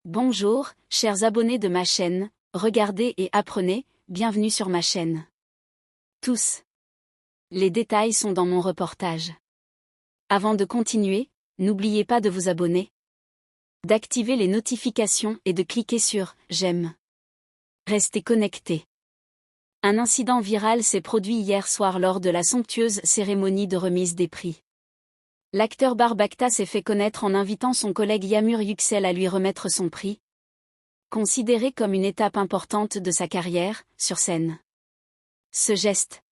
Bonjour, chers abonnés de ma chaîne, regardez et apprenez, bienvenue sur ma chaîne. Tous. Les détails sont dans mon reportage. Avant de continuer, n'oubliez pas de vous abonner, d'activer les notifications et de cliquer sur « J'aime ». Restez connectés. Un incident viral s'est produit hier soir lors de la somptueuse cérémonie de remise des prix. L'acteur Barbacta s'est fait connaître en invitant son collègue Yamur Yüksel à lui remettre son prix, considéré comme une étape importante de sa carrière, sur scène. Ce geste,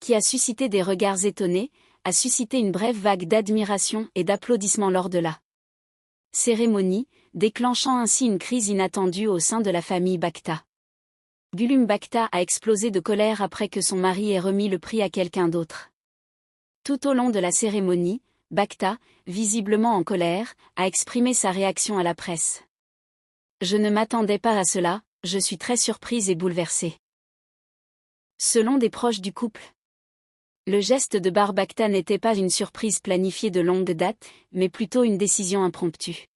qui a suscité des regards étonnés, a suscité une brève vague d'admiration et d'applaudissements lors de la cérémonie, déclenchant ainsi une crise inattendue au sein de la famille Bacta. Gülüm Bacta a explosé de colère après que son mari ait remis le prix à quelqu'un d'autre. Tout au long de la cérémonie, Bacta, visiblement en colère, a exprimé sa réaction à la presse. « Je ne m'attendais pas à cela, je suis très surprise et bouleversée. » Selon des proches du couple, le geste de Barbacta n'était pas une surprise planifiée de longue date, mais plutôt une décision impromptue.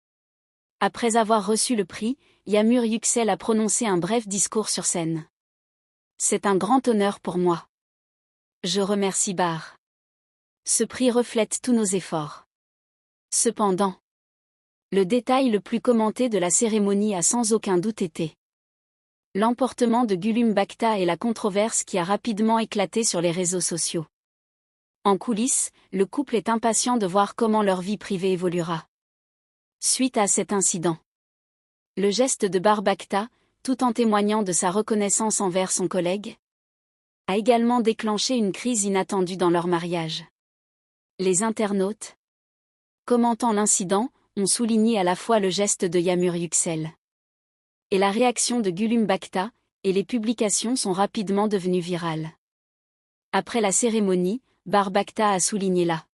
Après avoir reçu le prix, Yamur Yüksel a prononcé un bref discours sur scène. « C'est un grand honneur pour moi. Je remercie Bar. Ce prix reflète tous nos efforts. » Cependant, le détail le plus commenté de la cérémonie a sans aucun doute été l'emportement de Gülüm Bacta et la controverse qui a rapidement éclaté sur les réseaux sociaux. En coulisses, le couple est impatient de voir comment leur vie privée évoluera. Suite à cet incident, le geste de Barbacta, tout en témoignant de sa reconnaissance envers son collègue, a également déclenché une crise inattendue dans leur mariage. Les internautes, commentant l'incident, ont souligné à la fois le geste de Yamur Yüksel et la réaction de Gülüm Bacta, et les publications sont rapidement devenues virales. Après la cérémonie, Barbacta a souligné la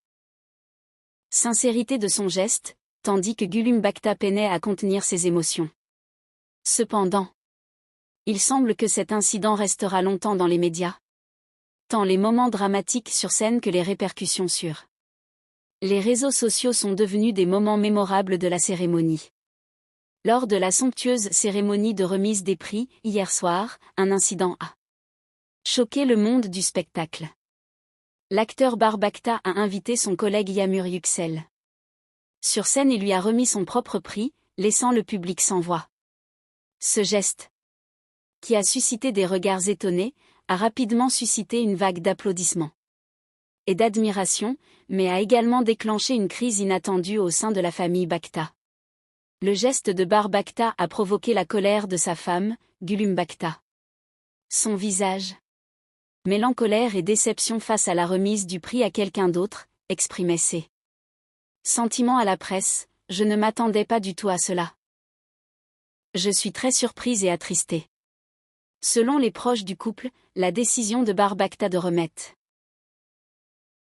sincérité de son geste, tandis que Gülüm Bacta peinait à contenir ses émotions. Cependant, il semble que cet incident restera longtemps dans les médias, tant les moments dramatiques sur scène que les répercussions sur les réseaux sociaux sont devenus des moments mémorables de la cérémonie. Lors de la somptueuse cérémonie de remise des prix, hier soir, un incident a choqué le monde du spectacle. L'acteur Barbacta a invité son collègue Yamur Yüksel sur scène et lui a remis son propre prix, laissant le public sans voix. Ce geste, qui a suscité des regards étonnés, a rapidement suscité une vague d'applaudissements et d'admiration, mais a également déclenché une crise inattendue au sein de la famille Bacta. Le geste de Barbacta a provoqué la colère de sa femme, Gülüm Bacta. Son visage, mêlant colère et déception face à la remise du prix à quelqu'un d'autre, exprimait ses sentiments à la presse. « Je ne m'attendais pas du tout à cela. Je suis très surprise et attristée. » Selon les proches du couple, la décision de Barbacta de remettre